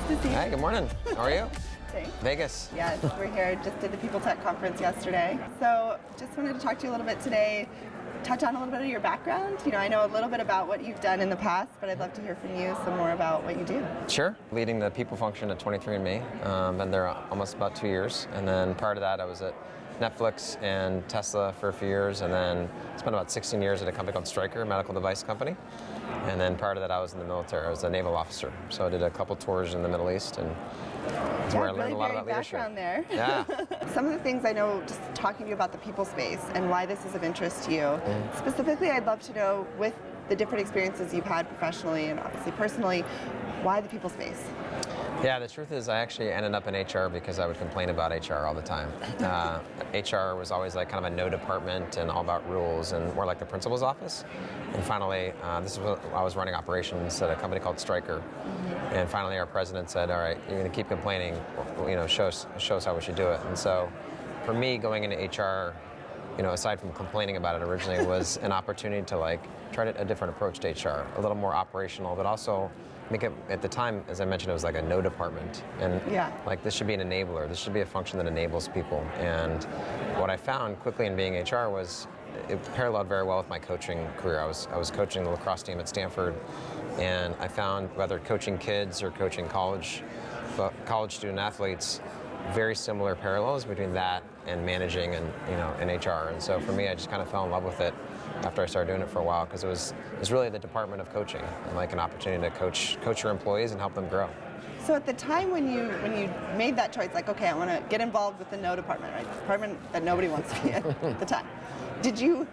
to see you. Hi, good morning. How are you? Thanks. Vegas. Yes, we're here. Just did the PeopleTech conference yesterday. So just wanted to talk to you a little bit today, touch on a little bit of your background. I know a little bit about what you've done in the past, but I'd love to hear from you some more about what you do. Sure. Leading the people function at 23andMe. Been there almost about 2 years. And then prior to that, I was at Netflix and Tesla for a few years, and then spent about 16 years at a company called Stryker, a medical device company. And then prior to that, I was in the military. I was a naval officer. So I did a couple tours in the Middle East, and that's where I learned a lot about leadership. Background there. Yeah. Some of the things I know, just talking to you about the people space and why this is of interest to you. Specifically, I'd love to know, with the different experiences you've had professionally and obviously personally, why the people space? Yeah, the truth is I actually ended up in HR because I would complain about HR all the time. HR was always like kind of a no department and all about rules and more like the principal's office. And finally, this is when I was running operations at a company called Stryker. And finally our president said, all right, you're going to keep complaining, show us how we should do it. And so for me, going into HR, aside from complaining about it originally, was an opportunity to try a different approach to HR, a little more operational, but also make it, at the time, as I mentioned, it was like a no department. And this should be an enabler. This should be a function that enables people. And what I found quickly in being HR was it paralleled very well with my coaching career. I was coaching the lacrosse team at Stanford, and I found whether coaching kids or coaching college student athletes, very similar parallels between that and managing and in HR. And so for me, I just kind of fell in love with it after I started doing it for a while, because it was really the department of coaching and an opportunity to coach your employees and help them grow. So at the time when you made that choice, okay, I want to get involved with the no department, right? The department that nobody wants to be in at the time. Did you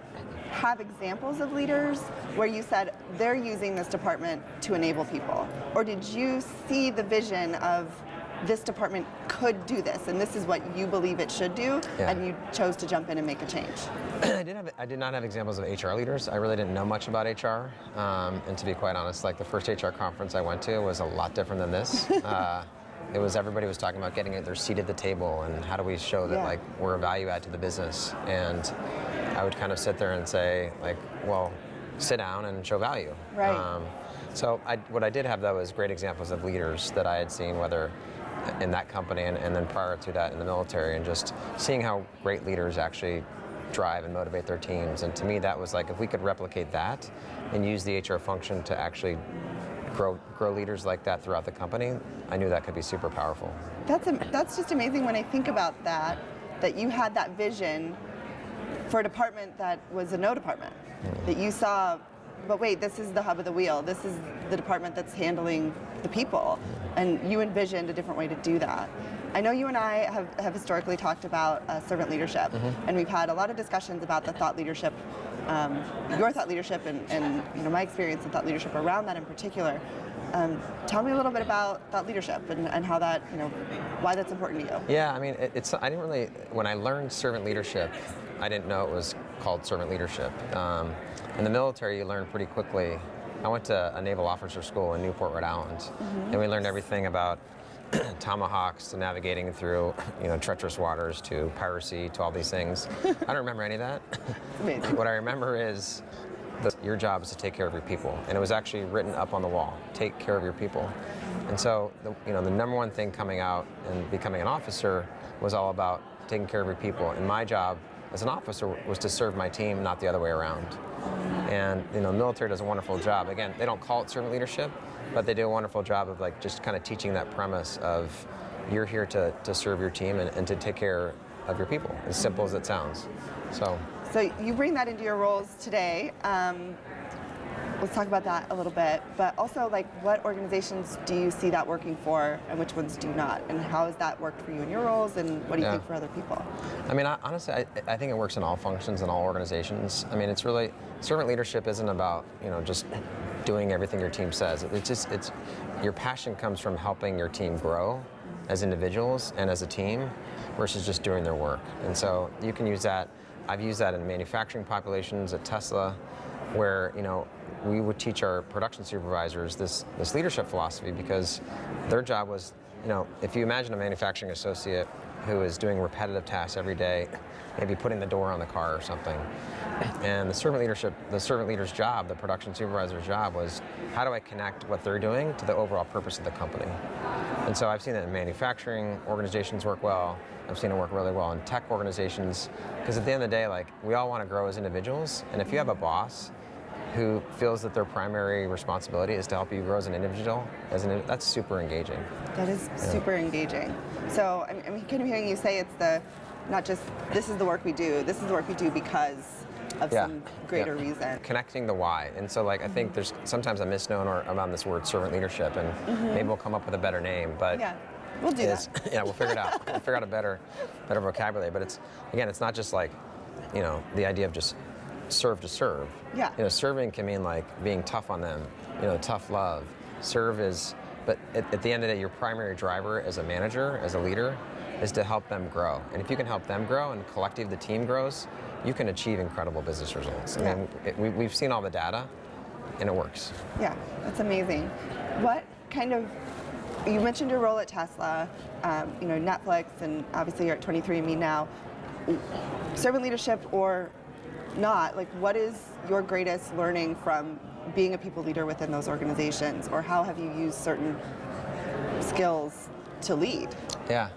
have examples of leaders where you said they're using this department to enable people? Or did you see the vision of this department could do this, and this is what you believe it should do, and you chose to jump in and make a change? I did not have examples of HR leaders. I really didn't know much about HR, and to be quite honest, the first HR conference I went to was a lot different than this. Everybody was talking about getting their seat at the table, and how do we show that we're a value add to the business. And I would kind of sit there and say, well, sit down and show value. Right. So what I did have, though, is great examples of leaders that I had seen, whether in that company and then prior to that in the military, and just seeing how great leaders actually drive and motivate their teams. And to me, that was if we could replicate that and use the HR function to actually grow leaders like that throughout the company, I knew that could be super powerful. That's just amazing when I think about that you had that vision for a department that was a no department, that you saw, but wait, this is the hub of the wheel. This is the department that's handling the people. And you envisioned a different way to do that. I know you and I have historically talked about servant leadership, and we've had a lot of discussions about the thought leadership, your thought leadership, and my experience in thought leadership around that in particular. Tell me a little bit about thought leadership and how that, why that's important to you. Yeah, I mean, I didn't really, when I learned servant leadership, I didn't know it was called servant leadership. In the military, you learn pretty quickly. I went to a naval officer school in Newport, Rhode Island, and we learned everything about tomahawks to navigating through, treacherous waters to piracy to all these things. I don't remember any of that. Amazing. What I remember is your job is to take care of your people, and it was actually written up on the wall: take care of your people. And so, the number one thing coming out and becoming an officer was all about taking care of your people. And my job as an officer was to serve my team, not the other way around. And the military does a wonderful job. Again, they don't call it servant leadership, but they do a wonderful job of just kind of teaching that premise of you're here to serve your team and to take care of your people, as simple as it sounds. So you bring that into your roles today. Let's talk about that a little bit, but also what organizations do you see that working for and which ones do you not? And how has that worked for you in your roles, and what do you think for other people? I mean, honestly, I think it works in all functions and all organizations. I mean, it's really, servant leadership isn't about, just doing everything your team says. It's your passion comes from helping your team grow as individuals and as a team versus just doing their work. And so you can use that. I've used that in manufacturing populations at Tesla, where, we would teach our production supervisors this leadership philosophy, because their job was, if you imagine a manufacturing associate who is doing repetitive tasks every day, maybe putting the door on the car or something, and the servant leader's job, the production supervisor's job was, how do I connect what they're doing to the overall purpose of the company? And so I've seen that in manufacturing organizations work well. I've seen it work really well in tech organizations, because at the end of the day, like, we all want to grow as individuals, and if you have a boss who feels that their primary responsibility is to help you grow as an individual, that's super engaging. That is super engaging. So I'm kind of hearing you say it's not just this is the work we do, this is the work we do because of some greater reason. Connecting the why. And so, like, I think there's sometimes a misnomer around this word servant leadership, and maybe we'll come up with a better name, but we'll do that. Yeah, we'll figure it out. We'll figure out a better vocabulary. But it's not just like, the idea of just serve to serve. Yeah. Serving can mean like being tough on them, tough love. Serve is, but at the end of the day, your primary driver as a manager, as a leader, is to help them grow. And if you can help them grow and collectively the team grows, you can achieve incredible business results. I mean, we've seen all the data, and it works. Yeah, that's amazing. What kind of, you mentioned your role at Tesla, Netflix, and obviously you're at 23andMe now. Servant leadership or not, like, what is your greatest learning from being a people leader within those organizations, or how have you used certain skills to lead? Yeah.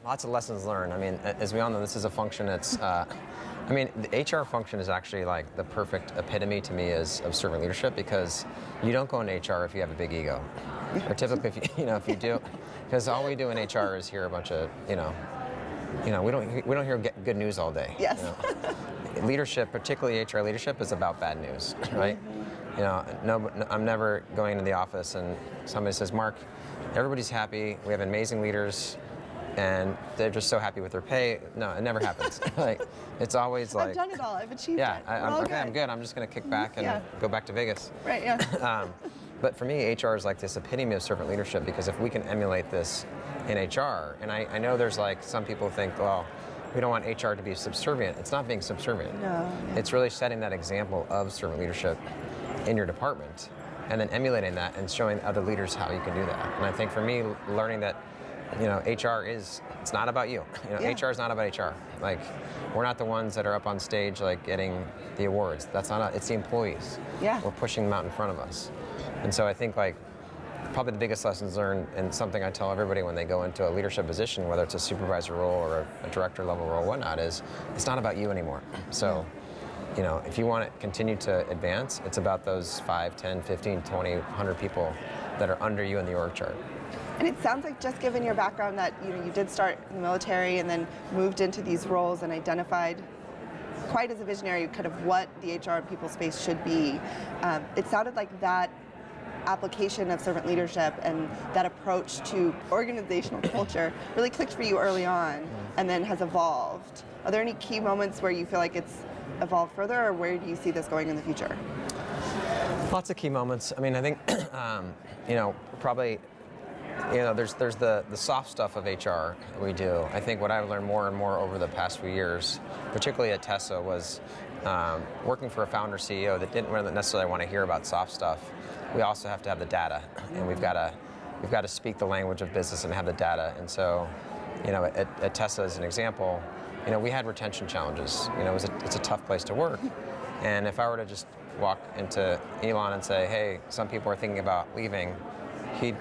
Lots of lessons learned. I mean, as we all know, this is a function that's, the HR function is actually like the perfect epitome to me of servant leadership, because you don't go into HR if you have a big ego. Or typically, if you do, because all we do in HR is hear a bunch of, we don't hear good news all day. Yes. Leadership, particularly HR leadership, is about bad news, right? I'm never going into the office and somebody says, Mark, everybody's happy, we have amazing leaders, and they're just so happy with their pay. No, it never happens. Like, it's always like, I've done it all, I've achieved yeah, it. I'm good. I'm just going to kick back and go back to Vegas. Right, yeah. But for me, HR is like this epitome of servant leadership, because if we can emulate this in HR, and I know there's like some people think, well, we don't want HR to be subservient. It's not being subservient. No. It's really setting that example of servant leadership in your department, and then emulating that and showing other leaders how you can do that. And I think for me, learning that, HR it's not about you. HR is not about HR. Like, we're not the ones that are up on stage like getting the awards. That's not us. It's the employees. Yeah. We're pushing them out in front of us. And so I think, like, probably the biggest lessons learned, and something I tell everybody when they go into a leadership position, whether it's a supervisor role or a director level role or whatnot, is it's not about you anymore. So, if you want to continue to advance, it's about those 5, 10, 15, 20, 100 people that are under you in the org chart. And it sounds like, just given your background, that you did start in the military and then moved into these roles and identified quite as a visionary kind of what the HR and people space should be. It sounded like that application of servant leadership and that approach to organizational culture really clicked for you early on and then has evolved. Are there any key moments where you feel like it's evolved further, or where do you see this going in the future? Lots of key moments. I mean, I think, probably, there's the soft stuff of HR we do. I think what I've learned more and more over the past few years, particularly at Tesla, was working for a founder CEO that didn't really necessarily want to hear about soft stuff. We also have to have the data, and we've got to speak the language of business and have the data. And so, at Tesla, as an example, we had retention challenges. It's a tough place to work. And if I were to just walk into Elon and say, hey, some people are thinking about leaving, he'd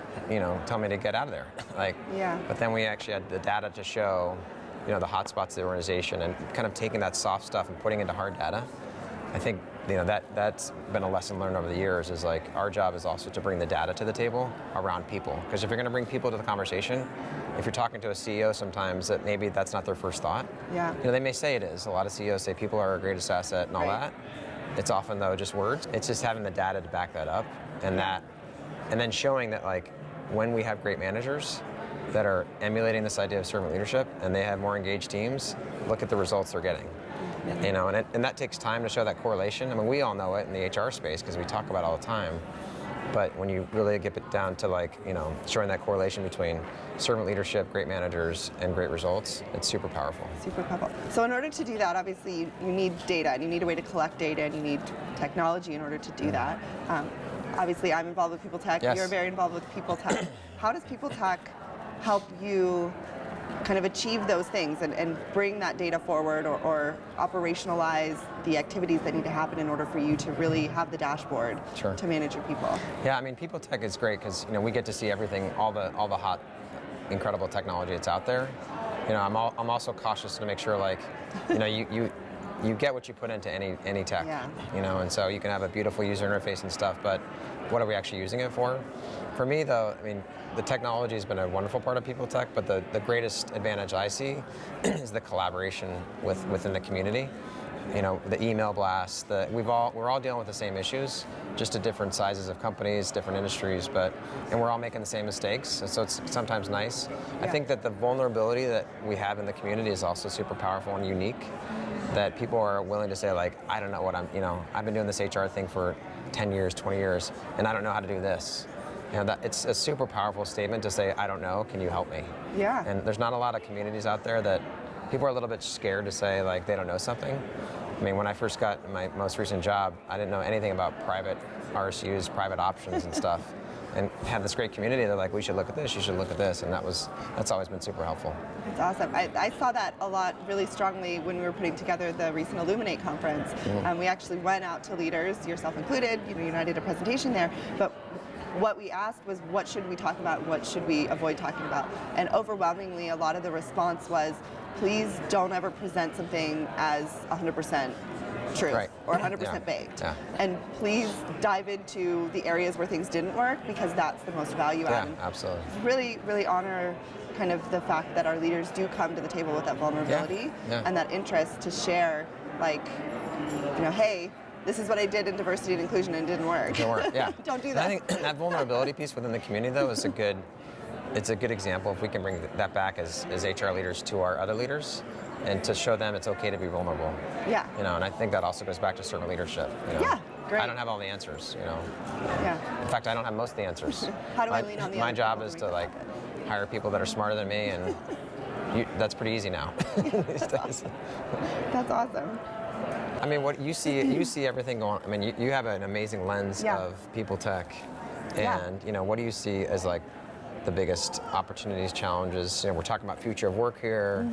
tell me to get out of there. But then we actually had the data to show the hot spots of the organization, and kind of taking that soft stuff and putting it into hard data. I think that's been a lesson learned over the years, is like, our job is also to bring the data to the table around people. Because if you're going to bring people to the conversation, if you're talking to a CEO sometimes, that maybe that's not their first thought. Yeah. They may say it is. A lot of CEOs say people are our greatest asset and all that. It's often, though, just words. It's just having the data to back that up, and then showing that, like, when we have great managers that are emulating this idea of servant leadership and they have more engaged teams, look at the results they're getting. And that takes time to show that correlation. I mean, we all know it in the HR space because we talk about it all the time. But when you really get it down to, like, showing that correlation between servant leadership, great managers, and great results, it's super powerful. Super powerful. So in order to do that, obviously you need data, and you need a way to collect data, and you need technology in order to do that. Obviously, I'm involved with PeopleTech. Yes. You're very involved with PeopleTech. How does PeopleTech help you kind of achieve those things and bring that data forward or operationalize the activities that need to happen in order for you to really have the dashboard Sure. to manage your people. Yeah, I mean, PeopleTech is great because we get to see everything, all the hot, incredible technology that's out there. I'm also cautious to make sure you get what you put into any tech. Yeah. And so you can have a beautiful user interface and stuff, but what are we actually using it for? For me, though, I mean, the technology has been a wonderful part of PeopleTech, but the greatest advantage I see is the collaboration within the community. The email blasts, we're all dealing with the same issues, just at different sizes of companies, different industries, and we're all making the same mistakes, so it's sometimes nice. Yeah. I think that the vulnerability that we have in the community is also super powerful and unique, that people are willing to say, I don't know what I've been doing this HR thing for 10 years, 20 years, and I don't know how to do this. It's a super powerful statement to say, I don't know, can you help me? Yeah. And there's not a lot of communities out there that people are a little bit scared to say they don't know something. I mean, when I first got my most recent job, I didn't know anything about private RSUs, private options and stuff. And had this great community, they're like, we should look at this, you should look at this, and that's always been super helpful. That's awesome. I saw that a lot really strongly when we were putting together the recent Illuminate conference. We actually went out to leaders, yourself included, you and I did a presentation there, but what we asked was, what should we talk about, what should we avoid talking about? And overwhelmingly, a lot of the response was, please don't ever present something as 100% true, right. or 100% baked. Yeah. And please dive into the areas where things didn't work, because that's the most value add. Yeah, absolutely. Really, really honor kind of the fact that our leaders do come to the table with that vulnerability and that interest to share, hey, this is what I did in diversity and inclusion and it didn't work. It didn't work, yeah. Don't do that. And I think that vulnerability piece within the community, though, is a good example if we can bring that back as HR leaders to our other leaders and to show them it's okay to be vulnerable. Yeah. And I think that also goes back to servant leadership. Yeah, great. I don't have all the answers, Yeah. In fact, I don't have most of the answers. How do I lean on the My other job people is to to make that happen? hire people that are smarter than me, and that's pretty easy now these days. That's awesome. I mean, what you see everything going. I mean, you have an amazing lens of PeopleTech, and what do you see as the biggest opportunities, challenges? We're talking about future of work here.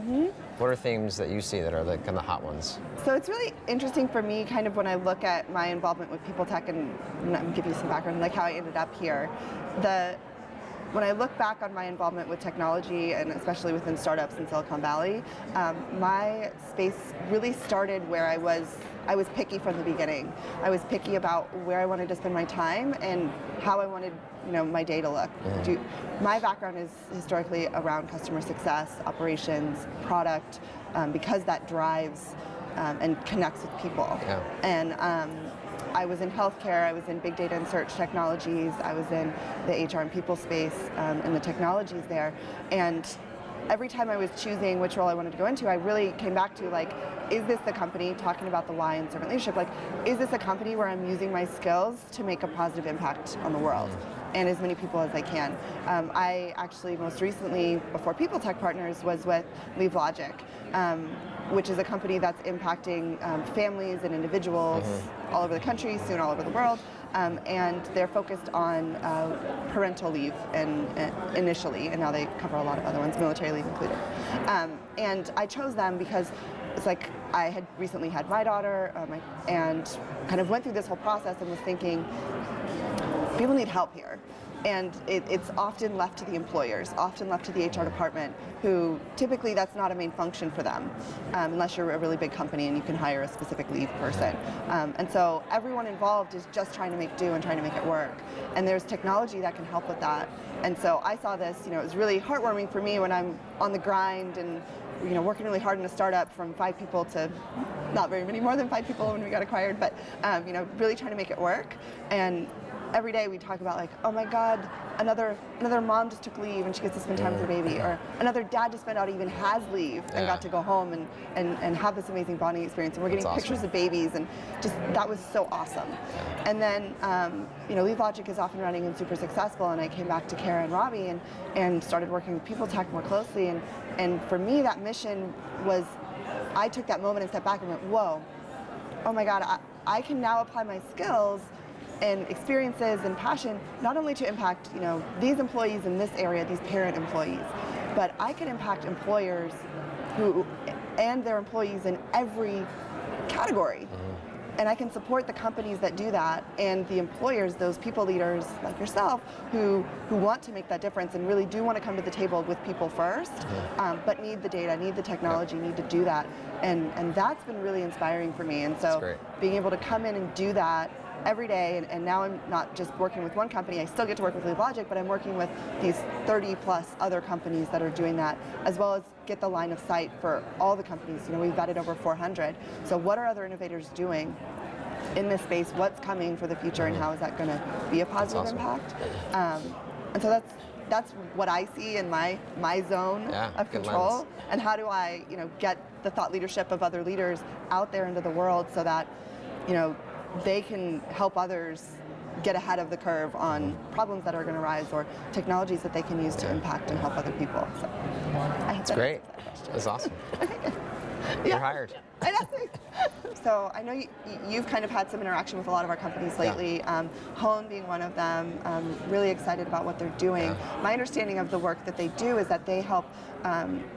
What are themes that you see that are the kind of hot ones? So it's really interesting for me, kind of when I look at my involvement with PeopleTech, and I'll give you some background, how I ended up here. When I look back on my involvement with technology, and especially within startups in Silicon Valley, my space really started where I was picky from the beginning. I was picky about where I wanted to spend my time and how I wanted my day to look. My background is historically around customer success, operations, product, because that drives and connects with people. Yeah. And I was in healthcare, I was in big data and search technologies, I was in the HR and people space and the technologies there. And every time I was choosing which role I wanted to go into, I really came back to is this the company, talking about the why in servant leadership, is this a company where I'm using my skills to make a positive impact on the world and as many people as I can. I actually most recently, before PeopleTech Partners, was with LeaveLogic, which is a company that's impacting families and individuals all over the country, soon all over the world, and they're focused on parental leave initially, and now they cover a lot of other ones, military leave included. And I chose them because it's I had recently had my daughter, and kind of went through this whole process and was thinking, people need help here. And it's often left to the employers, often left to the HR department, who typically that's not a main function for them, unless you're a really big company and you can hire a specific leave person. And so everyone involved is just trying to make do and trying to make it work. And there's technology that can help with that. And so I saw this, it was really heartwarming for me when I'm on the grind and working really hard in a startup from 5 people to not very many more than 5 people when we got acquired, but really trying to make it work. And every day we talk about oh my God, another mom just took leave and she gets to spend time with her baby, or another dad just found out he even has leave and got to go home and have this amazing bonding experience. And we're getting pictures of babies, and just that was so awesome. And then LeaveLogic is off and running and super successful, and I came back to Kara and Robbie and started working with PeopleTech more closely. And for me, that mission was, I took that moment and stepped back and went, whoa, oh my God, I can now apply my skills and experiences and passion, not only to impact these employees in this area, these parent employees, but I can impact employers and their employees in every category. And I can support the companies that do that, and the employers, those people leaders like yourself, who want to make that difference and really do want to come to the table with people first, but need the data, need the technology, need to do that. And that's been really inspiring for me. And so being able to come in and do that every day, and now I'm not just working with one company, I still get to work with LeapLogic, but I'm working with these 30 plus other companies that are doing that, as well as get the line of sight for all the companies. You know, we've vetted over 400. So what are other innovators doing in this space? What's coming for the future, and how is that going to be a positive impact? And so that's what I see in my zone of control. And how do I, get the thought leadership of other leaders out there into the world so that, they can help others get ahead of the curve on problems that are going to rise, or technologies that they can use to impact and help other people. So I hope that's great. That's awesome. You're hired. I know. So I know you've kind of had some interaction with a lot of our companies lately, Hone being one of them. I'm really excited about what they're doing. My understanding of the work that they do is that they help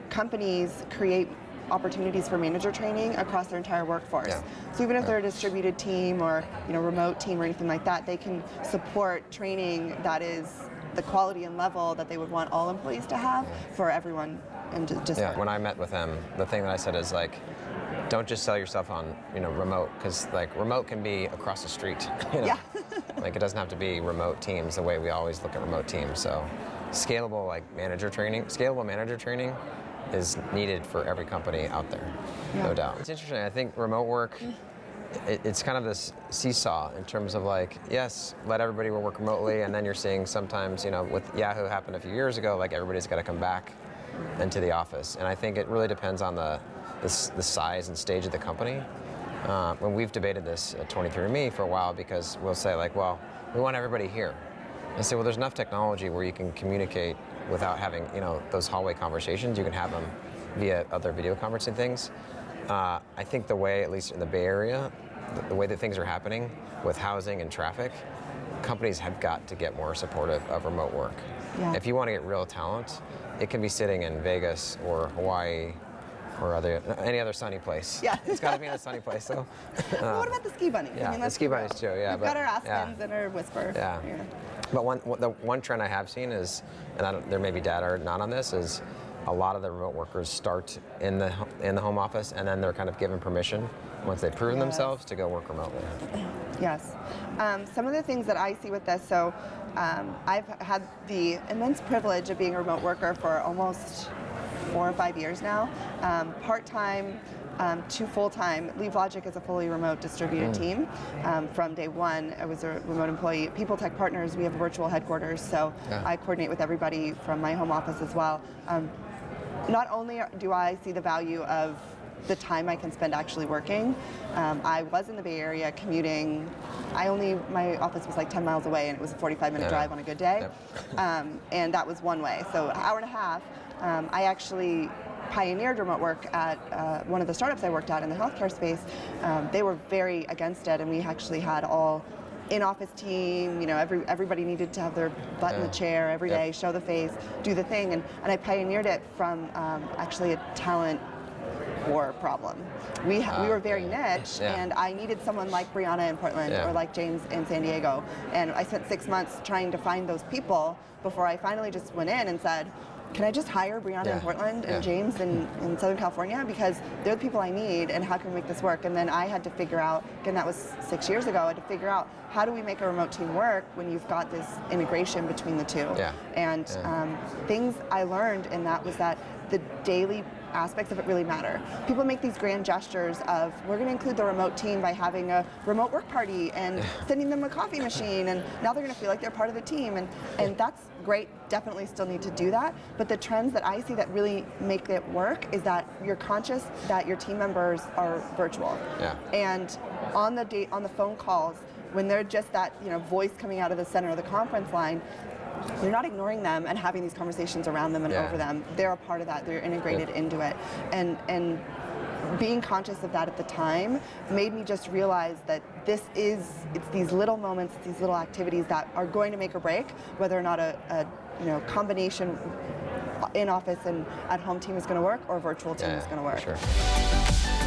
companies create opportunities for manager training across their entire workforce. So even if they're a distributed team or remote team or anything like that, they can support training that is the quality and level that they would want all employees to have for everyone. And just when I met with them, the thing that I said is like, don't just sell yourself on remote, because like remote can be across the street. Like it doesn't have to be remote teams the way we always look at remote teams. So scalable manager training is needed for every company out there, no doubt. It's interesting. I think remote work, it's kind of this seesaw in terms of like, yes, let everybody work remotely, and then you're seeing sometimes, with Yahoo happened a few years ago, like everybody's got to come back into the office. And I think it really depends on the size and stage of the company. When we've debated this at 23andMe for a while, because we'll say like, well, we want everybody here. And say, well, there's enough technology where you can communicate without having, those hallway conversations. You can have them via other video conferencing things. I think the way, at least in the Bay Area, the way that things are happening with housing and traffic, companies have got to get more supportive of remote work. If you want to get real talent, it can be sitting in Vegas or Hawaii or any other sunny place. It's got to be in a sunny place. So. Well, what about the ski bunnies? The ski bunnies too. We've got our Aspens and our Whisper. But the one trend I have seen is, and there may be data or not on this, is a lot of the remote workers start in the home office, and then they're kind of given permission once they've proven themselves to go work remotely. Yes. Some of the things that I see with this, so I've had the immense privilege of being a remote worker for almost 4 or 5 years now, part-time to full-time. LeapLogic is a fully remote distributed team. From day one, I was a remote employee. PeopleTech Partners, we have a virtual headquarters, so I coordinate with everybody from my home office as well. Not only do I see the value of the time I can spend actually working. I was in the Bay Area commuting. My office was like 10 miles away, and it was a 45-minute drive on a good day. And that was one way, so an hour and a half. I actually pioneered remote work at one of the startups I worked at in the healthcare space. They were very against it, and we actually had all in-office team. Everybody needed to have their butt in the chair every day, show the face, do the thing, and I pioneered it from actually a talent war problem. We were very niche, and I needed someone like Brianna in Portland or like James in San Diego, and I spent 6 months trying to find those people before I finally just went in and said, can I just hire Brianna in Portland and James in Southern California, because they're the people I need, and how can we make this work? And then I had to figure out, again, that was 6 years ago, I had to figure out, how do we make a remote team work when you've got this integration between the two? And things I learned in that was that the daily aspects of it really matter. People make these grand gestures of, we're going to include the remote team by having a remote work party and sending them a coffee machine, and now they're going to feel like they're part of the team, and that's great, definitely still need to do that, but the trends that I see that really make it work is that you're conscious that your team members are virtual. And on the phone calls, when they're just that voice coming out of the center of the conference line, you're not ignoring them and having these conversations around them and over them. They're a part of that. They're integrated into it. And being conscious of that at the time made me just realize that it's these little moments, these little activities that are going to make or break whether or not a combination in-office and at-home team is going to work or virtual team is going to work. For sure.